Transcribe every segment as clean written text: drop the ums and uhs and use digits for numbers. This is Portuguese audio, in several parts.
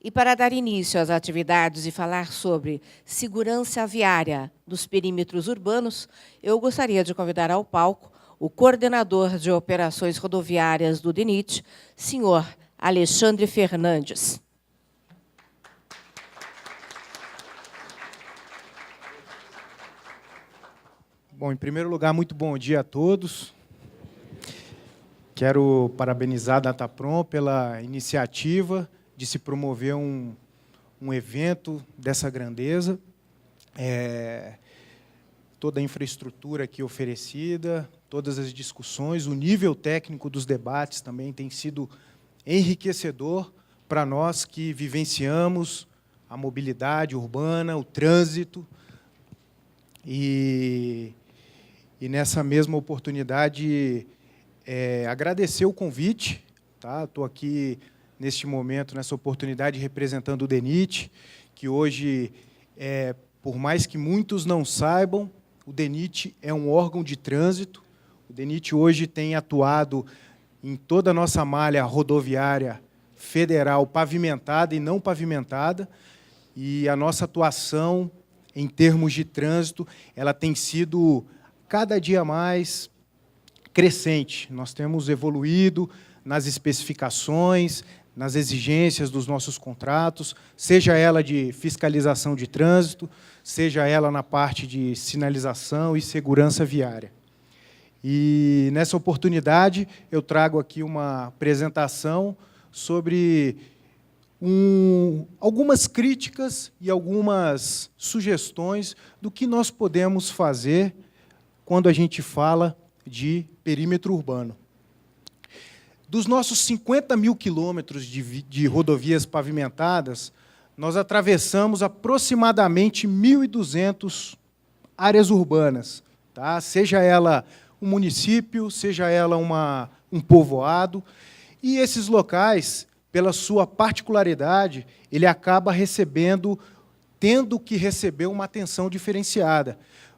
E para dar início às atividades e falar sobre segurança viária dos perímetros urbanos, eu gostaria de convidar ao palco o coordenador de operações rodoviárias do DENIT, senhor Alexandre Fernandes. Bom, em primeiro lugar, muito bom dia a todos. Quero parabenizar a Dataprom pela iniciativa de se promover um evento dessa grandeza. Toda a infraestrutura aqui oferecida, todas as discussões, o nível técnico dos debates também tem sido enriquecedor para nós que vivenciamos a mobilidade urbana, o trânsito. E nessa mesma oportunidade, agradecer o convite. Tá? Estou aqui, neste momento, nessa oportunidade, representando o DENIT, que hoje, por mais que muitos não saibam, o DENIT é um órgão de trânsito. O DENIT hoje tem atuado em toda a nossa malha rodoviária federal pavimentada e não pavimentada, e a nossa atuação, em termos de trânsito, ela tem sido cada dia mais crescente. Nós temos evoluído nas especificações, nas exigências dos nossos contratos, seja ela de fiscalização de trânsito, seja ela na parte de sinalização e segurança viária. E, nessa oportunidade, eu trago aqui uma apresentação sobre algumas críticas e algumas sugestões do que nós podemos fazer quando a gente fala de perímetro urbano. Dos nossos 50 mil quilômetros de rodovias pavimentadas, nós atravessamos aproximadamente 1.200 áreas urbanas, tá? Seja ela um município, seja ela um povoado, e esses locais, pela sua particularidade, ele acaba tendo que receber uma atenção diferenciada,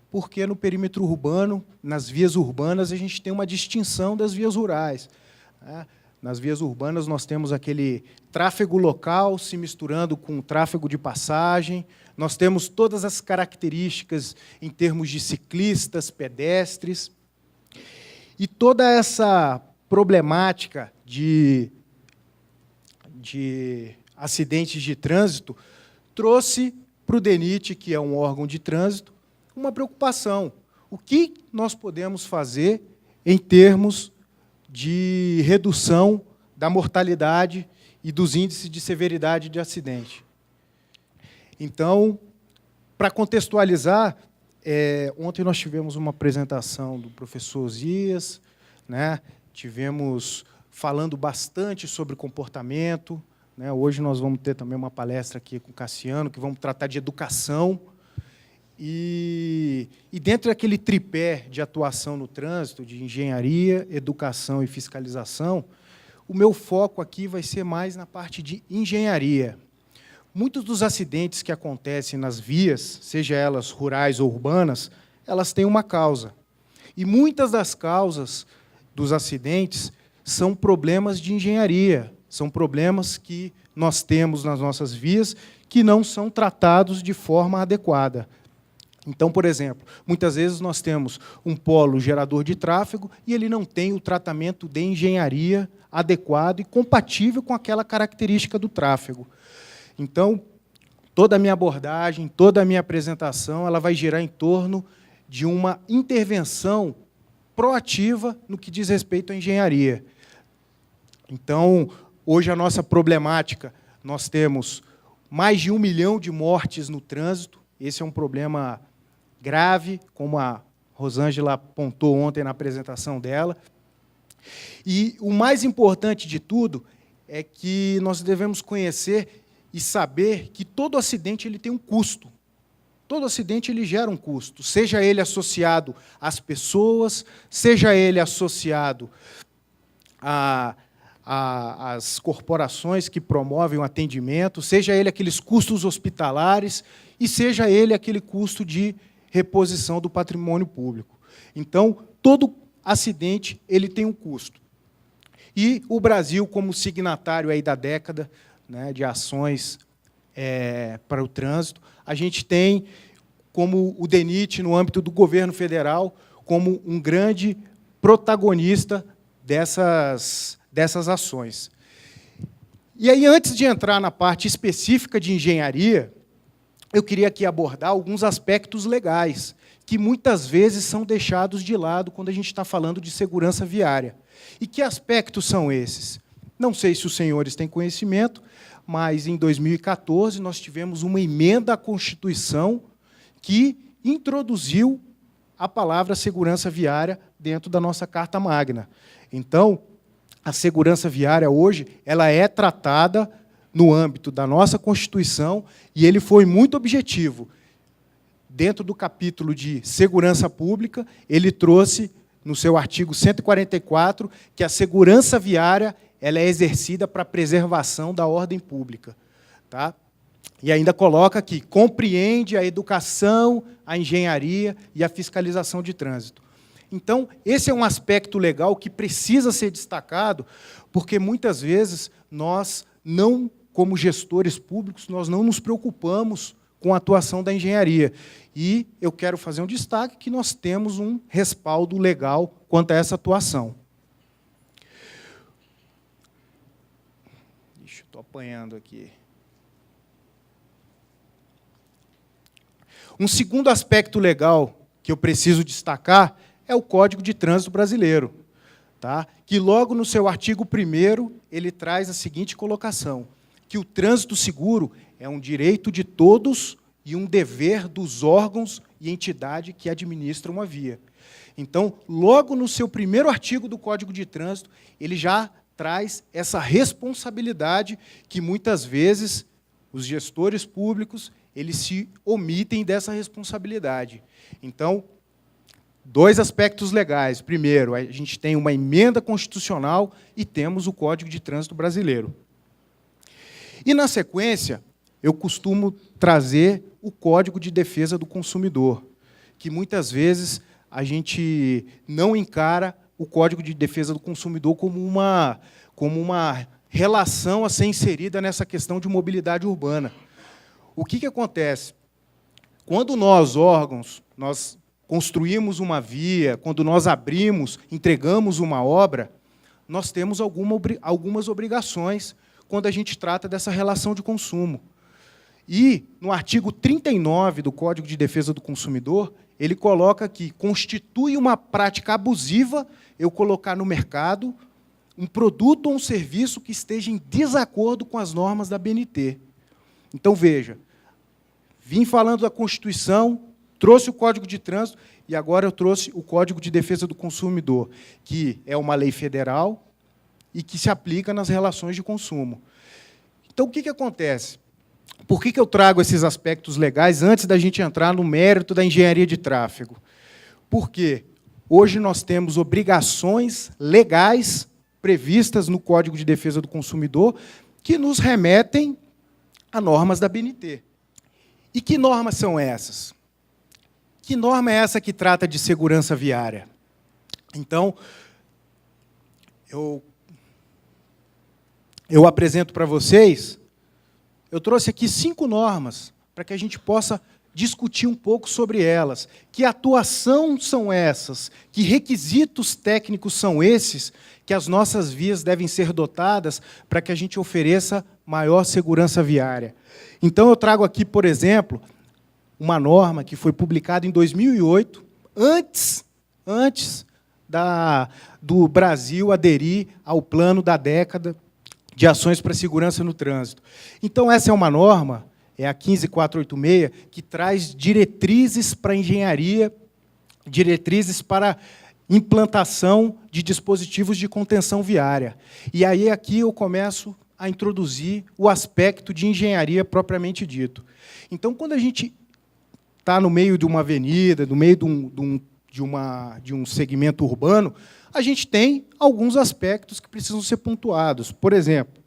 porque no perímetro urbano, nas vias urbanas, a gente tem uma distinção das vias rurais. Nas vias urbanas, nós temos aquele tráfego local se misturando com o tráfego de passagem, nós temos todas as características em termos de ciclistas, pedestres, e toda essa problemática de acidentes de trânsito trouxe para o DENIT, que é um órgão de trânsito, uma preocupação. O que nós podemos fazer em termos de redução da mortalidade e dos índices de severidade de acidente? Então, para contextualizar, ontem nós tivemos uma apresentação do professor Zias, né? Tivemos falando bastante sobre comportamento, né? Hoje nós vamos ter também uma palestra aqui com o Cassiano, que vamos tratar de educação. E dentro daquele tripé de atuação no trânsito, de engenharia, educação e fiscalização, o meu foco aqui vai ser mais na parte de engenharia. Muitos dos acidentes que acontecem nas vias, seja elas rurais ou urbanas, elas têm uma causa. E muitas das causas dos acidentes são problemas de engenharia, são problemas que nós temos nas nossas vias que não são tratados de forma adequada. Então, por exemplo, muitas vezes nós temos um polo gerador de tráfego e ele não tem o tratamento de engenharia adequado e compatível com aquela característica do tráfego. Então, toda a minha abordagem, toda a minha apresentação, ela vai girar em torno de uma intervenção proativa no que diz respeito à engenharia. Então, hoje a nossa problemática, nós temos mais de 1 milhão de mortes no trânsito. Esse é um problema grave, como a Rosângela apontou ontem na apresentação dela. E o mais importante de tudo é que nós devemos conhecer e saber que todo acidente ele tem um custo. Todo acidente ele gera um custo, seja ele associado às pessoas, seja ele associado às corporações que promovem o atendimento, seja ele aqueles custos hospitalares e seja ele aquele custo de reposição do patrimônio público. Então, todo acidente ele tem um custo. E o Brasil, como signatário aí da década, né, de ações para o trânsito. A gente tem como o DENIT, no âmbito do governo federal, como um grande protagonista dessas ações. E aí, antes de entrar na parte específica de engenharia, eu queria aqui abordar alguns aspectos legais, que muitas vezes são deixados de lado quando a gente está falando de segurança viária. E que aspectos são esses? Não sei se os senhores têm conhecimento, mas, em 2014, nós tivemos uma emenda à Constituição que introduziu a palavra segurança viária dentro da nossa Carta Magna. Então, a segurança viária, hoje, ela é tratada no âmbito da nossa Constituição, e ele foi muito objetivo. Dentro do capítulo de segurança pública, ele trouxe, no seu artigo 144, que a segurança viária ela é exercida para a preservação da ordem pública. Tá? E ainda coloca que compreende a educação, a engenharia e a fiscalização de trânsito. Então, esse é um aspecto legal que precisa ser destacado, porque, muitas vezes, nós não, como gestores públicos, nós não nos preocupamos com a atuação da engenharia. E eu quero fazer um destaque que nós temos um respaldo legal quanto a essa atuação. Estou apanhando aqui. Um segundo aspecto legal que eu preciso destacar é o Código de Trânsito Brasileiro, tá? Que logo no seu artigo 1º, ele traz a seguinte colocação, que o trânsito seguro é um direito de todos e um dever dos órgãos e entidade que administram a via. Então, logo no seu 1º artigo do Código de Trânsito, ele já traz essa responsabilidade que, muitas vezes, os gestores públicos eles se omitem dessa responsabilidade. Então, dois aspectos legais. Primeiro, a gente tem uma emenda constitucional e temos o Código de Trânsito Brasileiro. E, na sequência, eu costumo trazer o Código de Defesa do Consumidor, que, muitas vezes, a gente não encara o Código de Defesa do Consumidor como uma relação a ser inserida nessa questão de mobilidade urbana. O que acontece? Quando nós, órgãos, nós construímos uma via, quando nós abrimos, entregamos uma obra, nós temos algumas obrigações quando a gente trata dessa relação de consumo. E, no artigo 39 do Código de Defesa do Consumidor, ele coloca que constitui uma prática abusiva eu colocar no mercado um produto ou um serviço que esteja em desacordo com as normas da BNT. Então, veja, vim falando da Constituição, trouxe o Código de Trânsito, e agora eu trouxe o Código de Defesa do Consumidor, que é uma lei federal e que se aplica nas relações de consumo. Então, o que acontece? Por que eu trago esses aspectos legais antes da gente entrar no mérito da engenharia de tráfego? Porque hoje nós temos obrigações legais previstas no Código de Defesa do Consumidor que nos remetem a normas da BNT. E que normas são essas? Que norma é essa que trata de segurança viária? Então, eu apresento para vocês, eu trouxe aqui 5 normas para que a gente possa discutir um pouco sobre elas. Que atuação são essas? Que requisitos técnicos são esses que as nossas vias devem ser dotadas para que a gente ofereça maior segurança viária? Então, eu trago aqui, por exemplo, uma norma que foi publicada em 2008, antes do Brasil aderir ao plano da década de ações para a segurança no trânsito. Então, essa é uma norma, é a 15486, que traz diretrizes para a engenharia, diretrizes para implantação de dispositivos de contenção viária. E aí, aqui, eu começo a introduzir o aspecto de engenharia propriamente dito. Então, quando a gente está no meio de uma avenida, no meio de um segmento urbano, a gente tem alguns aspectos que precisam ser pontuados. Por exemplo,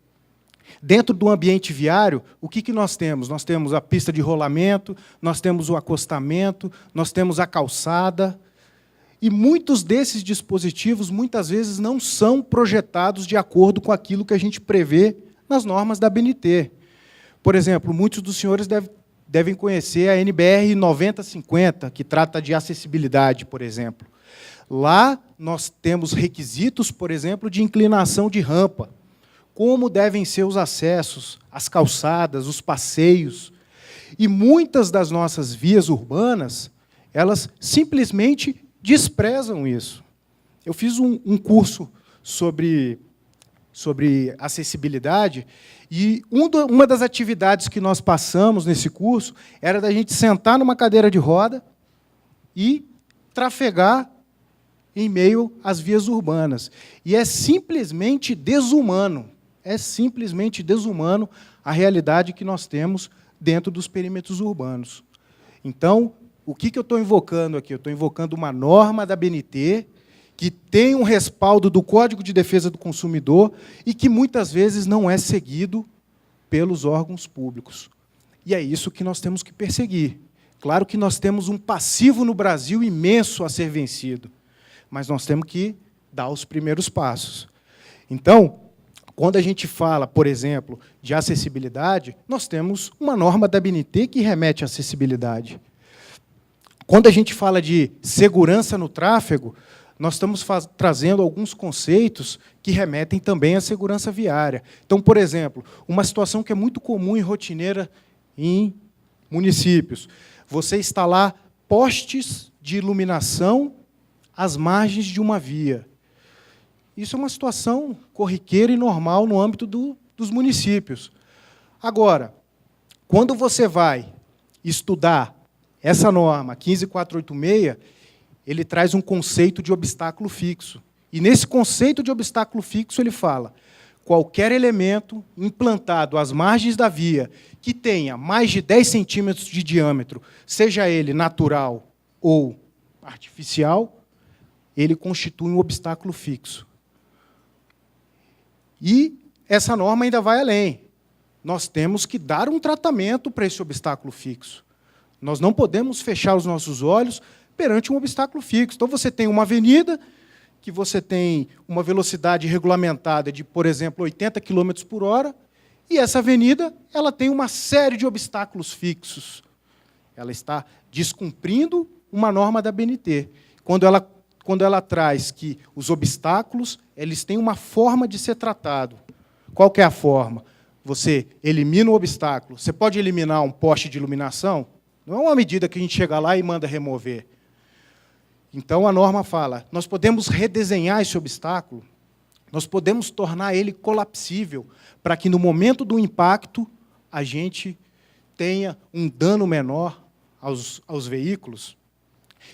dentro do ambiente viário, o que nós temos? Nós temos a pista de rolamento, nós temos o acostamento, nós temos a calçada, e muitos desses dispositivos, muitas vezes, não são projetados de acordo com aquilo que a gente prevê nas normas da ABNT. Por exemplo, muitos dos senhores devem conhecer a NBR 9050, que trata de acessibilidade, por exemplo. Lá nós temos requisitos, por exemplo, de inclinação de rampa, como devem ser os acessos, as calçadas, os passeios. E muitas das nossas vias urbanas, elas simplesmente desprezam isso. Eu fiz um curso sobre acessibilidade, e uma das atividades que nós passamos nesse curso era da gente sentar numa cadeira de roda e trafegar em meio às vias urbanas. E é simplesmente desumano a realidade que nós temos dentro dos perímetros urbanos. Então, o que eu estou invocando aqui? Eu estou invocando uma norma da ABNT que tem um respaldo do Código de Defesa do Consumidor e que, muitas vezes, não é seguido pelos órgãos públicos. E é isso que nós temos que perseguir. Claro que nós temos um passivo no Brasil imenso a ser vencido, mas nós temos que dar os primeiros passos. Então, quando a gente fala, por exemplo, de acessibilidade, nós temos uma norma da ABNT que remete à acessibilidade. Quando a gente fala de segurança no tráfego, nós estamos trazendo alguns conceitos que remetem também à segurança viária. Então, por exemplo, uma situação que é muito comum e rotineira em municípios, você instalar postes de iluminação às margens de uma via. Isso é uma situação corriqueira e normal no âmbito dos municípios. Agora, quando você vai estudar essa norma 15486, ele traz um conceito de obstáculo fixo. E, nesse conceito de obstáculo fixo, ele fala: qualquer elemento implantado às margens da via que tenha mais de 10 centímetros de diâmetro, seja ele natural ou artificial, ele constitui um obstáculo fixo. E essa norma ainda vai além. Nós temos que dar um tratamento para esse obstáculo fixo. Nós não podemos fechar os nossos olhos perante um obstáculo fixo. Então, você tem uma avenida que você tem uma velocidade regulamentada de, por exemplo, 80 km por hora, e essa avenida ela tem uma série de obstáculos fixos. Ela está descumprindo uma norma da ABNT. Quando ela traz que os obstáculos eles têm uma forma de ser tratado. Qual que é a forma? Você elimina o obstáculo. Você pode eliminar um poste de iluminação? Não é uma medida que a gente chega lá e manda remover. Então, a norma fala, nós podemos redesenhar esse obstáculo, nós podemos tornar ele colapsível, para que, no momento do impacto, a gente tenha um dano menor aos veículos.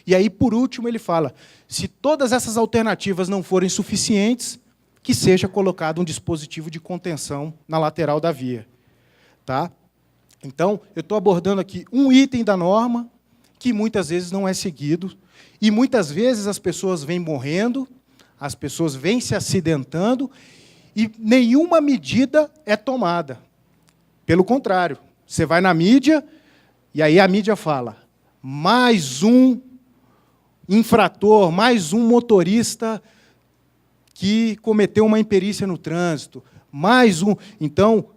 E aí, por último, ele fala, se todas essas alternativas não forem suficientes, que seja colocado um dispositivo de contenção na lateral da via. Tá? Então, eu estou abordando aqui um item da norma que muitas vezes não é seguido, e muitas vezes as pessoas vêm morrendo, as pessoas vêm se acidentando, e nenhuma medida é tomada. Pelo contrário, você vai na mídia, e aí a mídia fala, mais um infrator, mais um motorista que cometeu uma imperícia no trânsito, mais um. Então,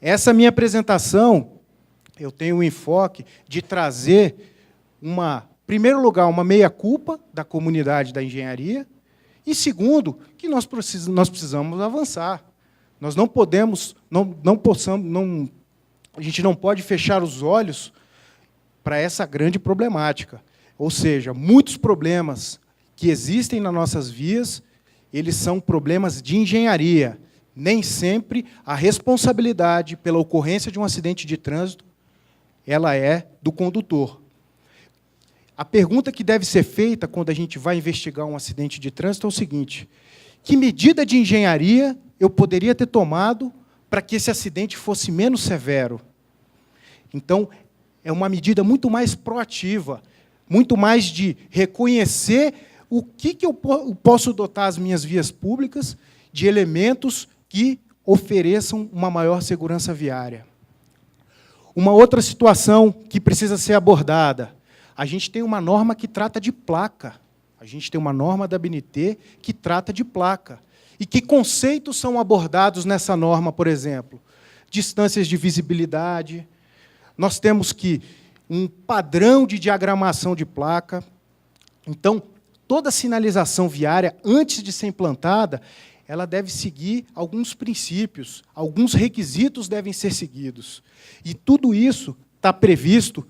essa minha apresentação, eu tenho o enfoque de trazer, em primeiro lugar, uma meia-culpa da comunidade da engenharia, e, segundo, que nós precisamos avançar. Nós não podemos, a gente não pode fechar os olhos para essa grande problemática. Ou seja, muitos problemas que existem nas nossas vias, eles são problemas de engenharia. Nem sempre a responsabilidade pela ocorrência de um acidente de trânsito ela é do condutor. A pergunta que deve ser feita quando a gente vai investigar um acidente de trânsito é o seguinte: que medida de engenharia eu poderia ter tomado para que esse acidente fosse menos severo? Então, é uma medida muito mais proativa, muito mais de reconhecer o que eu posso dotar as minhas vias públicas de elementos que ofereçam uma maior segurança viária. Uma outra situação que precisa ser abordada, a gente tem uma norma que trata de placa, a gente tem uma norma da ABNT que trata de placa. E que conceitos são abordados nessa norma, por exemplo? Distâncias de visibilidade. Nós temos que um padrão de diagramação de placa. Então, toda sinalização viária, antes de ser implantada, ela deve seguir alguns princípios, alguns requisitos devem ser seguidos. E tudo isso está previsto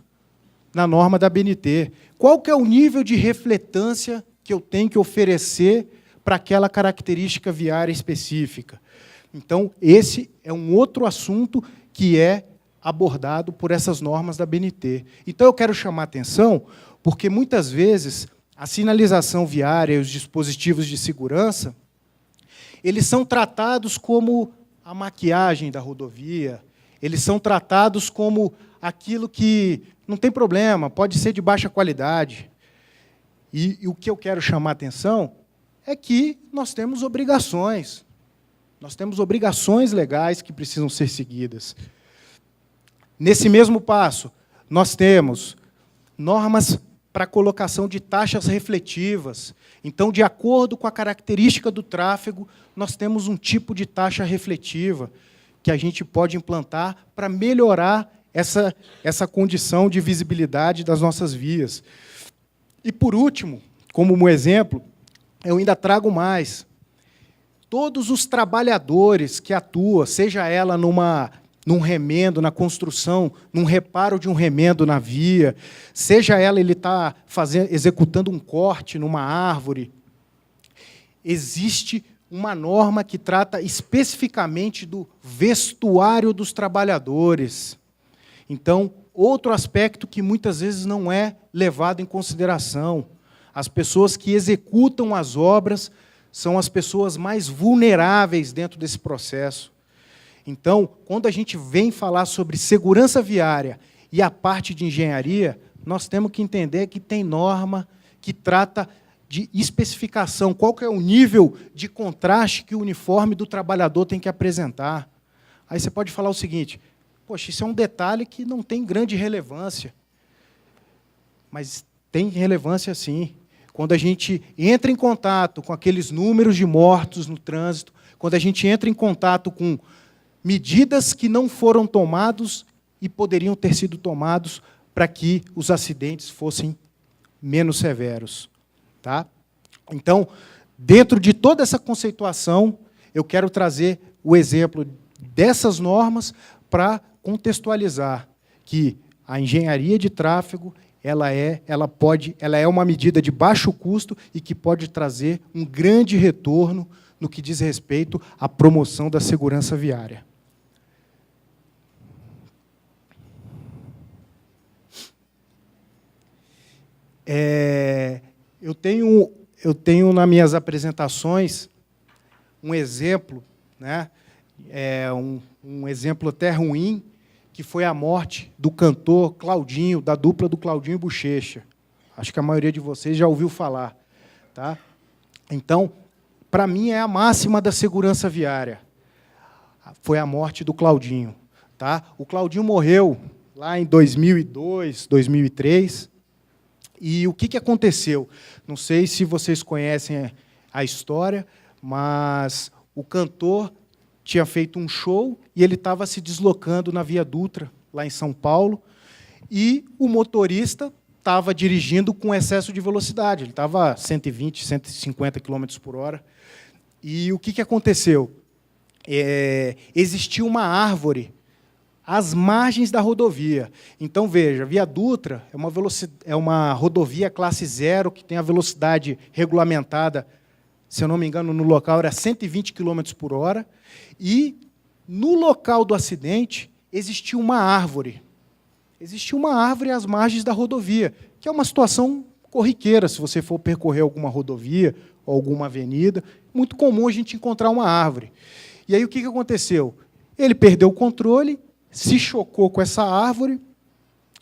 na norma da BNT. Qual que é o nível de refletância que eu tenho que oferecer para aquela característica viária específica? Então, esse é um outro assunto que é abordado por essas normas da BNT. Então, eu quero chamar a atenção, porque, muitas vezes, a sinalização viária e os dispositivos de segurança, eles são tratados como a maquiagem da rodovia, eles são tratados como aquilo que não tem problema, pode ser de baixa qualidade. E o que eu quero chamar a atenção é que nós temos obrigações. Nós temos obrigações legais que precisam ser seguidas. Nesse mesmo passo, nós temos normas para a colocação de taxas refletivas. Então, de acordo com a característica do tráfego, nós temos um tipo de taxa refletiva que a gente pode implantar para melhorar essa condição de visibilidade das nossas vias. E, por último, como um exemplo, eu ainda trago mais. Todos os trabalhadores que atuam, seja ela num remendo, na construção, num reparo de um remendo na via, seja ela ele está executando um corte numa árvore, existe uma norma que trata especificamente do vestuário dos trabalhadores. Então, outro aspecto que muitas vezes não é levado em consideração. As pessoas que executam as obras são as pessoas mais vulneráveis dentro desse processo. Então, quando a gente vem falar sobre segurança viária e a parte de engenharia, nós temos que entender que tem norma que trata de especificação, qual que é o nível de contraste que o uniforme do trabalhador tem que apresentar. Aí você pode falar o seguinte, poxa, isso é um detalhe que não tem grande relevância. Mas tem relevância, sim. Quando a gente entra em contato com aqueles números de mortos no trânsito, quando a gente entra em contato com medidas que não foram tomadas e poderiam ter sido tomados para que os acidentes fossem menos severos. Tá? Então, dentro de toda essa conceituação, eu quero trazer o exemplo dessas normas para contextualizar que a engenharia de tráfego ela é uma medida de baixo custo e que pode trazer um grande retorno no que diz respeito à promoção da segurança viária. Eu tenho nas minhas apresentações um exemplo, né, um exemplo até ruim, que foi a morte do cantor Claudinho, da dupla do Claudinho e Bochecha. Acho que a maioria de vocês já ouviu falar. Tá? Então, para mim, é a máxima da segurança viária. Foi a morte do Claudinho. Tá? O Claudinho morreu lá em 2002, 2003. E o que aconteceu? Não sei se vocês conhecem a história, mas o cantor tinha feito um show e ele estava se deslocando na Via Dutra, lá em São Paulo, e o motorista estava dirigindo com excesso de velocidade. Ele estava a 120, 150 km por hora. E o que aconteceu? Existia uma árvore às margens da rodovia. Então, veja, a Via Dutra é uma rodovia classe 0, que tem a velocidade regulamentada, se eu não me engano, no local era 120 km por hora, e, no local do acidente, existia uma árvore. Existia uma árvore às margens da rodovia, que é uma situação corriqueira, se você for percorrer alguma rodovia ou alguma avenida. Muito comum a gente encontrar uma árvore. E aí, o que aconteceu? Ele perdeu o controle, se chocou com essa árvore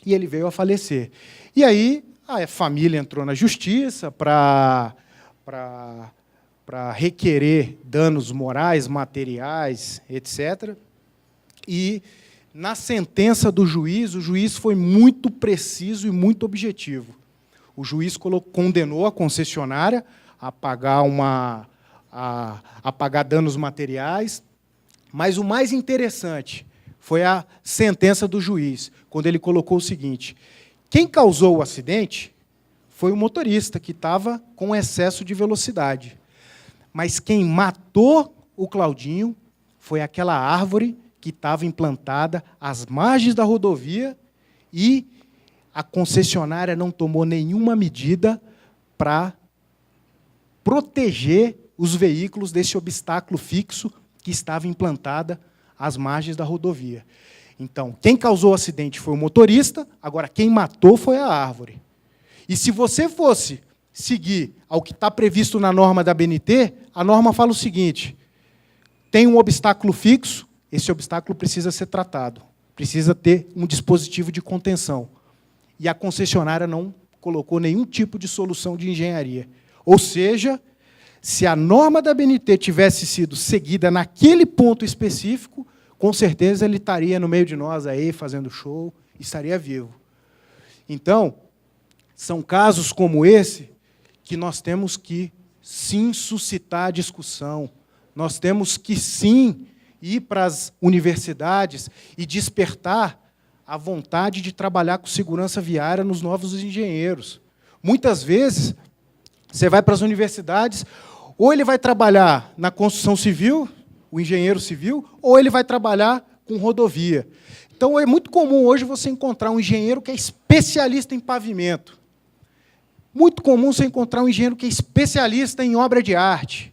e ele veio a falecer. E aí, a família entrou na justiça para requerer danos morais, materiais, etc. E, na sentença do juiz, o juiz foi muito preciso e muito objetivo. O juiz condenou a concessionária a pagar a pagar danos materiais. Mas o mais interessante foi a sentença do juiz, quando ele colocou o seguinte: quem causou o acidente foi o motorista, que estava com excesso de velocidade. Mas quem matou o Claudinho foi aquela árvore que estava implantada às margens da rodovia e a concessionária não tomou nenhuma medida para proteger os veículos desse obstáculo fixo que estava implantada às margens da rodovia. Então, quem causou o acidente foi o motorista, agora quem matou foi a árvore. E se você fosse seguir ao que está previsto na norma da ABNT, a norma fala o seguinte: tem um obstáculo fixo, esse obstáculo precisa ser tratado, precisa ter um dispositivo de contenção. E a concessionária não colocou nenhum tipo de solução de engenharia. Ou seja, se a norma da ABNT tivesse sido seguida naquele ponto específico, com certeza ele estaria no meio de nós aí, fazendo show, estaria vivo. Então, são casos como esse que nós temos que, sim, suscitar discussão. Nós temos que, sim, ir para as universidades e despertar a vontade de trabalhar com segurança viária nos novos engenheiros. Muitas vezes, você vai para as universidades, ou ele vai trabalhar na construção civil, o engenheiro civil, ou ele vai trabalhar com rodovia. Então, é muito comum hoje você encontrar um engenheiro que é especialista em pavimento. Muito comum você encontrar um engenheiro que é especialista em obra de arte.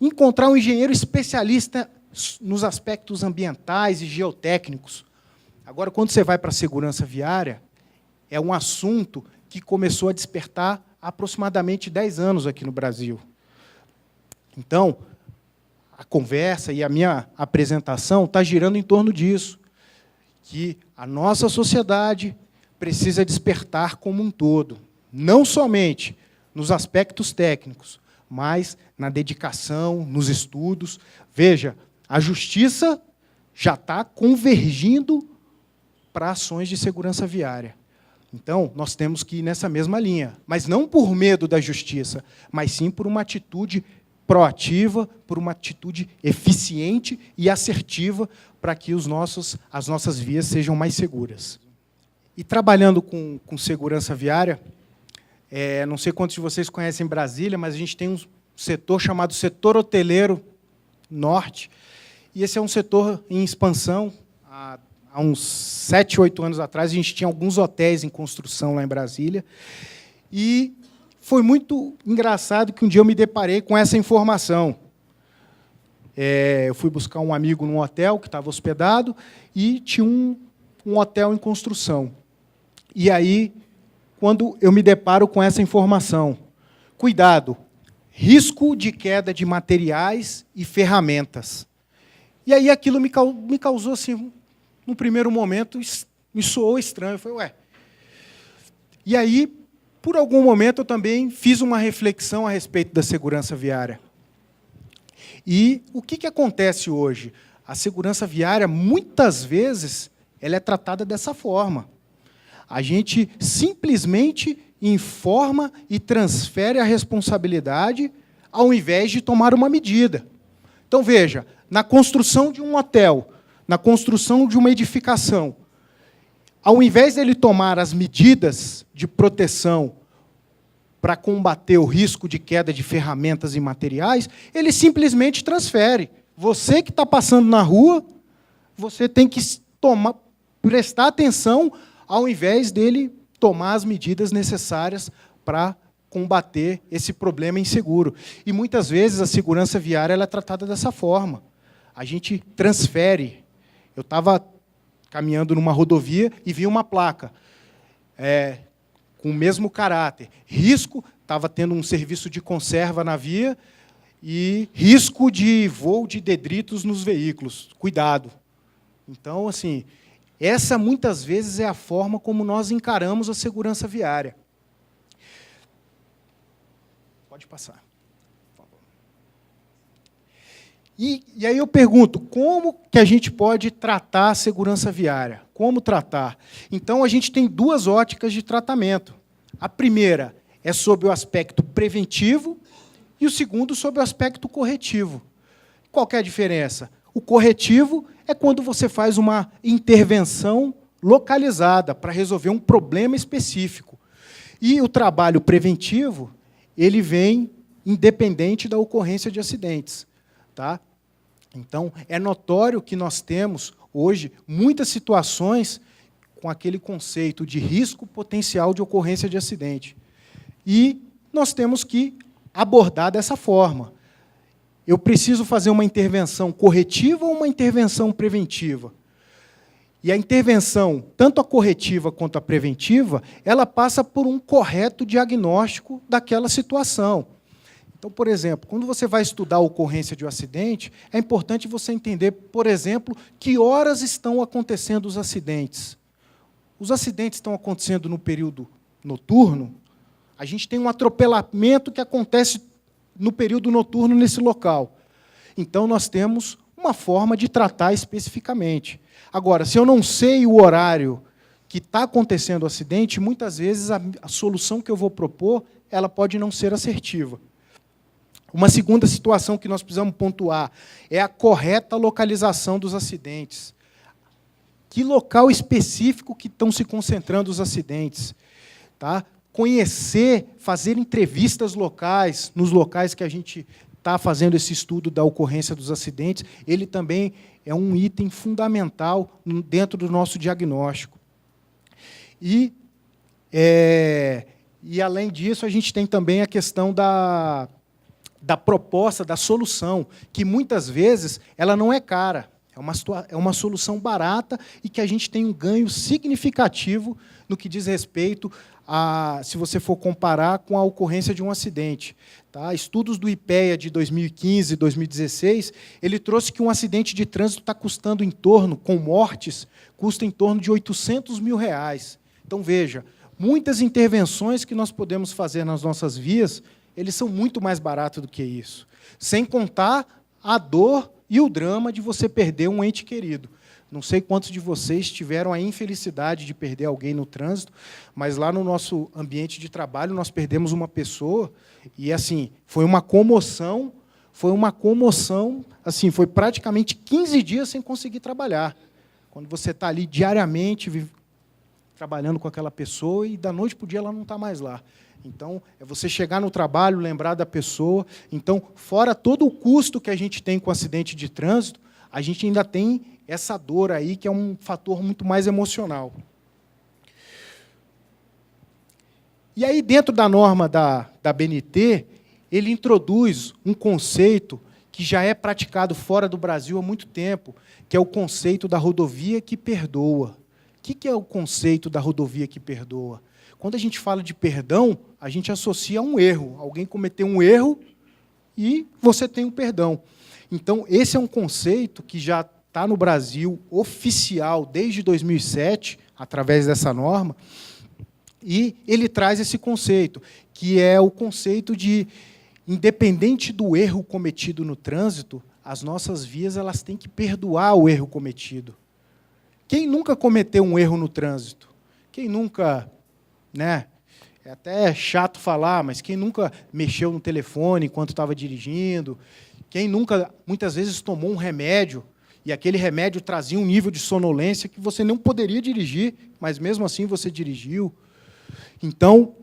Encontrar um engenheiro especialista nos aspectos ambientais e geotécnicos. Agora, quando você vai para a segurança viária, é um assunto que começou a despertar há aproximadamente 10 anos aqui no Brasil. Então, a conversa e a minha apresentação está girando em torno disso, que a nossa sociedade precisa despertar como um todo, não somente nos aspectos técnicos, mas na dedicação, nos estudos. Veja, a justiça já está convergindo para ações de segurança viária. Então, nós temos que ir nessa mesma linha, mas não por medo da justiça, mas sim por uma atitude proativa, por uma atitude eficiente e assertiva para que as nossas vias sejam mais seguras. E trabalhando com segurança viária, não sei quantos de vocês conhecem Brasília, mas a gente tem um setor chamado Setor Hoteleiro Norte, e esse é um setor em expansão. Há uns 7, 8 anos atrás, a gente tinha alguns hotéis em construção lá em Brasília, e foi muito engraçado que um dia eu me deparei com essa informação. Eu fui buscar um amigo num hotel que estava hospedado e tinha um hotel em construção. E aí, quando eu me deparo com essa informação, cuidado, risco de queda de materiais e ferramentas. E aí aquilo me causou, assim, no primeiro momento, me soou estranho. Eu falei, ué. E aí, por algum momento, eu também fiz uma reflexão a respeito da segurança viária. E o que acontece hoje? A segurança viária, muitas vezes, ela é tratada dessa forma. A gente simplesmente informa e transfere a responsabilidade ao invés de tomar uma medida. Então, veja, na construção de um hotel, na construção de uma edificação, ao invés dele tomar as medidas de proteção para combater o risco de queda de ferramentas e materiais, ele simplesmente transfere. Você que está passando na rua, você tem que prestar atenção ao invés dele tomar as medidas necessárias para combater esse problema inseguro. E, muitas vezes, a segurança viária ela é tratada dessa forma. A gente transfere. Eu estava caminhando numa rodovia e vi uma placa com o mesmo caráter. Risco, estava tendo um serviço de conserva na via, e risco de voo de detritos nos veículos. Cuidado. Então, assim, essa, muitas vezes, é a forma como nós encaramos a segurança viária. Pode passar, por favor. E aí eu pergunto, como que a gente pode tratar a segurança viária? Como tratar? Então, a gente tem duas óticas de tratamento. A primeira é sobre o aspecto preventivo, e o segundo sobre o aspecto corretivo. Qual que é a diferença? O corretivo é quando você faz uma intervenção localizada para resolver um problema específico. E o trabalho preventivo, ele vem independente da ocorrência de acidentes. Tá? Então, é notório que nós temos, hoje, muitas situações com aquele conceito de risco potencial de ocorrência de acidente. E nós temos que abordar dessa forma. Eu preciso fazer uma intervenção corretiva ou uma intervenção preventiva? E a intervenção, tanto a corretiva quanto a preventiva, ela passa por um correto diagnóstico daquela situação. Então, por exemplo, quando você vai estudar a ocorrência de um acidente, é importante você entender, por exemplo, que horas estão acontecendo os acidentes. Os acidentes estão acontecendo no período noturno, a gente tem um atropelamento que acontece no período noturno nesse local. Então, nós temos uma forma de tratar especificamente. Agora, se eu não sei o horário que está acontecendo o acidente, muitas vezes a solução que eu vou propor, ela pode não ser assertiva. Uma segunda situação que nós precisamos pontuar é a correta localização dos acidentes. Que local específico que estão se concentrando os acidentes? Tá? Conhecer, fazer entrevistas locais, nos locais que a gente está fazendo esse estudo da ocorrência dos acidentes, ele também é um item fundamental dentro do nosso diagnóstico. E além disso, a gente tem também a questão da proposta, da solução, que muitas vezes ela não é cara, é uma solução barata e que a gente tem um ganho significativo no que diz respeito se você for comparar com a ocorrência de um acidente. Tá? Estudos do IPEA de 2015 e 2016, ele trouxe que um acidente de trânsito está custando com mortes, custa em torno de R$800 mil. Então, veja, muitas intervenções que nós podemos fazer nas nossas vias, eles são muito mais baratos do que isso. Sem contar a dor e o drama de você perder um ente querido. Não sei quantos de vocês tiveram a infelicidade de perder alguém no trânsito, mas lá no nosso ambiente de trabalho nós perdemos uma pessoa e assim, foi uma comoção, assim, foi praticamente 15 dias sem conseguir trabalhar. Quando você está ali diariamente trabalhando com aquela pessoa e da noite para o dia ela não está mais lá. Então, é você chegar no trabalho, lembrar da pessoa. Então, fora todo o custo que a gente tem com o acidente de trânsito, a gente ainda tem essa dor aí, que é um fator muito mais emocional. E aí, dentro da norma da BNT, ele introduz um conceito que já é praticado fora do Brasil há muito tempo, que é o conceito da rodovia que perdoa. O que é o conceito da rodovia que perdoa? Quando a gente fala de perdão, a gente associa a um erro. Alguém cometeu um erro e você tem um perdão. Então, esse é um conceito que já está no Brasil, oficial, desde 2007, através dessa norma, e ele traz esse conceito, que é o conceito de, independente do erro cometido no trânsito, as nossas vias elas têm que perdoar o erro cometido. Quem nunca cometeu um erro no trânsito? Quem nunca... Né? É até chato falar, mas quem nunca mexeu no telefone enquanto estava dirigindo? Quem nunca, muitas vezes, tomou um remédio e aquele remédio trazia um nível de sonolência que você não poderia dirigir, mas, mesmo assim, você dirigiu? Então,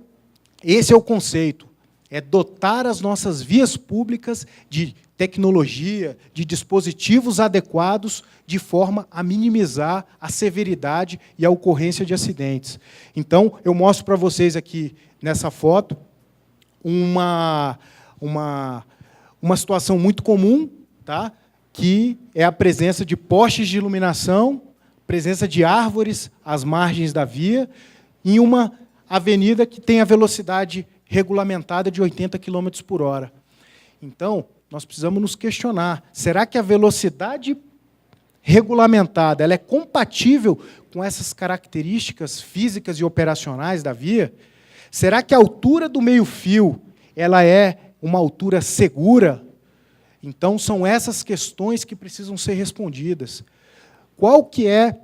esse é o conceito, é dotar as nossas vias públicas de tecnologia, de dispositivos adequados, de forma a minimizar a severidade e a ocorrência de acidentes. Então, eu mostro para vocês aqui, nessa foto, uma situação muito comum, tá? Que é a presença de postes de iluminação, presença de árvores às margens da via, em uma avenida que tem a velocidade regulamentada de 80 km por hora. Então, nós precisamos nos questionar, será que a velocidade regulamentada ela é compatível com essas características físicas e operacionais da via? Será que a altura do meio-fio ela é uma altura segura? Então, são essas questões que precisam ser respondidas. Qual que é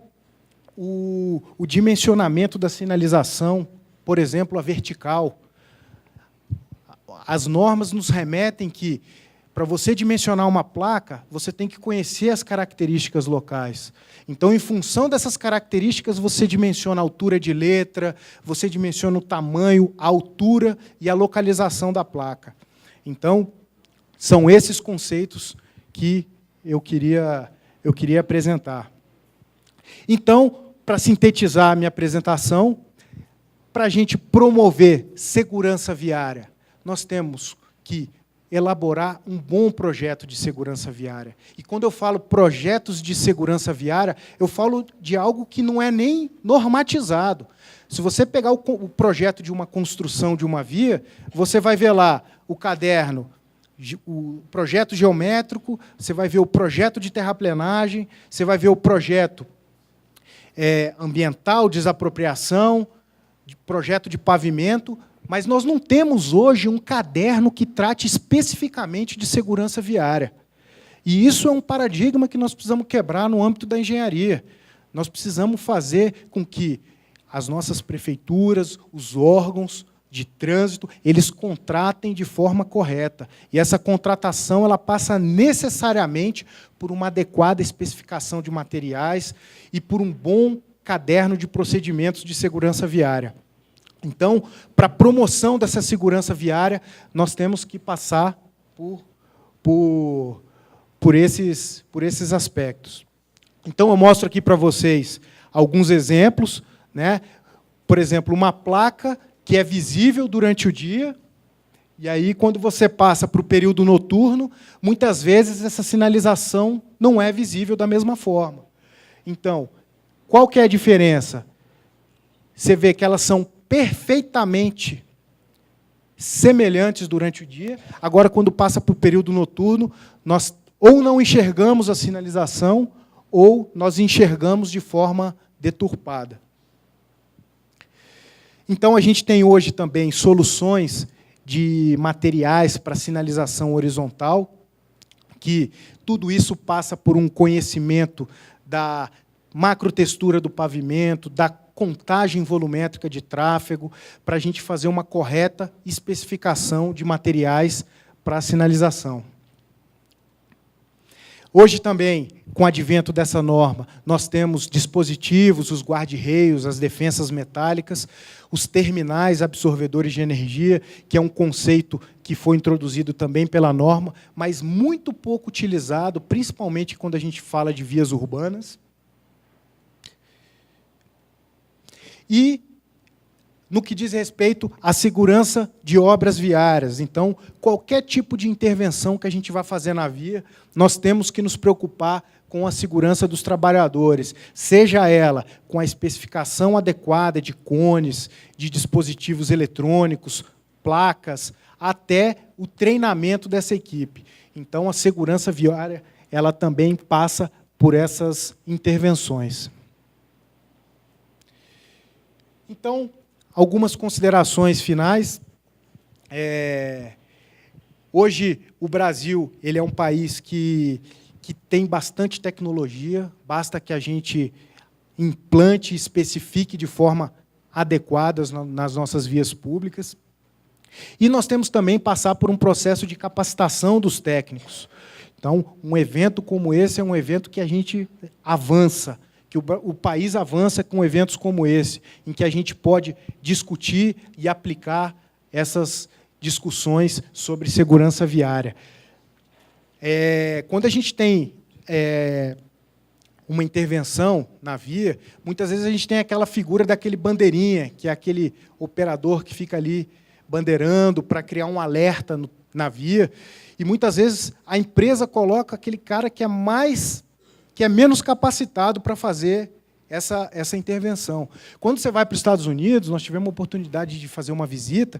o dimensionamento da sinalização, por exemplo, a vertical? as normas nos remetem que, para você dimensionar uma placa, você tem que conhecer as características locais. Então, em função dessas características, você dimensiona a altura de letra, você dimensiona o tamanho, a altura e a localização da placa. Então, são esses conceitos que eu queria apresentar. Então, para sintetizar a minha apresentação, para a gente promover segurança viária, nós temos que elaborar um bom projeto de segurança viária. E quando eu falo projetos de segurança viária, eu falo de algo que não é nem normatizado. Se você pegar o projeto de uma construção de uma via, você vai ver lá o caderno, o projeto geométrico, você vai ver o projeto de terraplenagem, você vai ver o projeto ambiental, desapropriação, projeto de pavimento, mas nós não temos hoje um caderno que trate especificamente de segurança viária. E isso é um paradigma que nós precisamos quebrar no âmbito da engenharia. Nós precisamos fazer com que as nossas prefeituras, os órgãos de trânsito, eles contratem de forma correta. E essa contratação ela passa necessariamente por uma adequada especificação de materiais e por um bom caderno de procedimentos de segurança viária. Então, para a promoção dessa segurança viária, nós temos que passar por esses aspectos. Então, eu mostro aqui para vocês alguns exemplos, né? Por exemplo, uma placa que é visível durante o dia, e aí, quando você passa para o período noturno, muitas vezes essa sinalização não é visível da mesma forma. Então, qual que é a diferença? Você vê que elas são perfeitamente semelhantes durante o dia. Agora, quando passa para o período noturno, nós ou não enxergamos a sinalização, ou nós enxergamos de forma deturpada. Então, a gente tem hoje também soluções de materiais para sinalização horizontal, que tudo isso passa por um conhecimento da macrotextura do pavimento, da contagem volumétrica de tráfego, para a gente fazer uma correta especificação de materiais para a sinalização. Hoje também, com o advento dessa norma, nós temos dispositivos, os guarda-reios, as defensas metálicas, os terminais absorvedores de energia, que é um conceito que foi introduzido também pela norma, mas muito pouco utilizado, principalmente quando a gente fala de vias urbanas. E, no que diz respeito à segurança de obras viárias. Então, qualquer tipo de intervenção que a gente vai fazer na via, nós temos que nos preocupar com a segurança dos trabalhadores, seja ela com a especificação adequada de cones, de dispositivos eletrônicos, placas, até o treinamento dessa equipe. Então, a segurança viária ela também passa por essas intervenções. Então, algumas considerações finais. Hoje, o Brasil ele é um país que tem bastante tecnologia, basta que a gente implante e especifique de forma adequada nas nossas vias públicas. E nós temos também passar por um processo de capacitação dos técnicos. Então, um evento como esse é um evento que a gente avança, que o país avança com eventos como esse, em que a gente pode discutir e aplicar essas discussões sobre segurança viária. Quando a gente tem uma intervenção na via, muitas vezes a gente tem aquela figura daquele bandeirinha, que é aquele operador que fica ali bandeirando para criar um alerta na via, e muitas vezes a empresa coloca aquele cara que é menos capacitado para fazer essa intervenção. Quando você vai para os Estados Unidos, nós tivemos a oportunidade de fazer uma visita,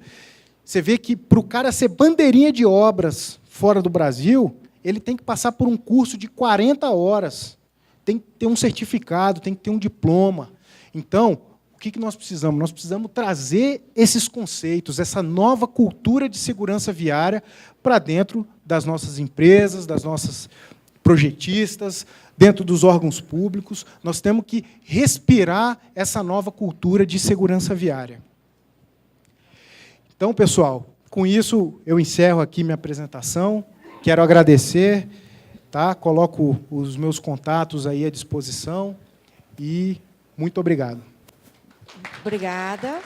você vê que, para o cara ser bandeirinha de obras fora do Brasil, ele tem que passar por um curso de 40 horas, tem que ter um certificado, tem que ter um diploma. Então, o que nós precisamos? Nós precisamos trazer esses conceitos, essa nova cultura de segurança viária para dentro das nossas empresas, das nossas projetistas, dentro dos órgãos públicos. Nós temos que respirar essa nova cultura de segurança viária. Então, pessoal, Com isso, eu encerro aqui minha apresentação. Quero agradecer, tá? Coloco os meus contatos aí à disposição e muito obrigado. Obrigada.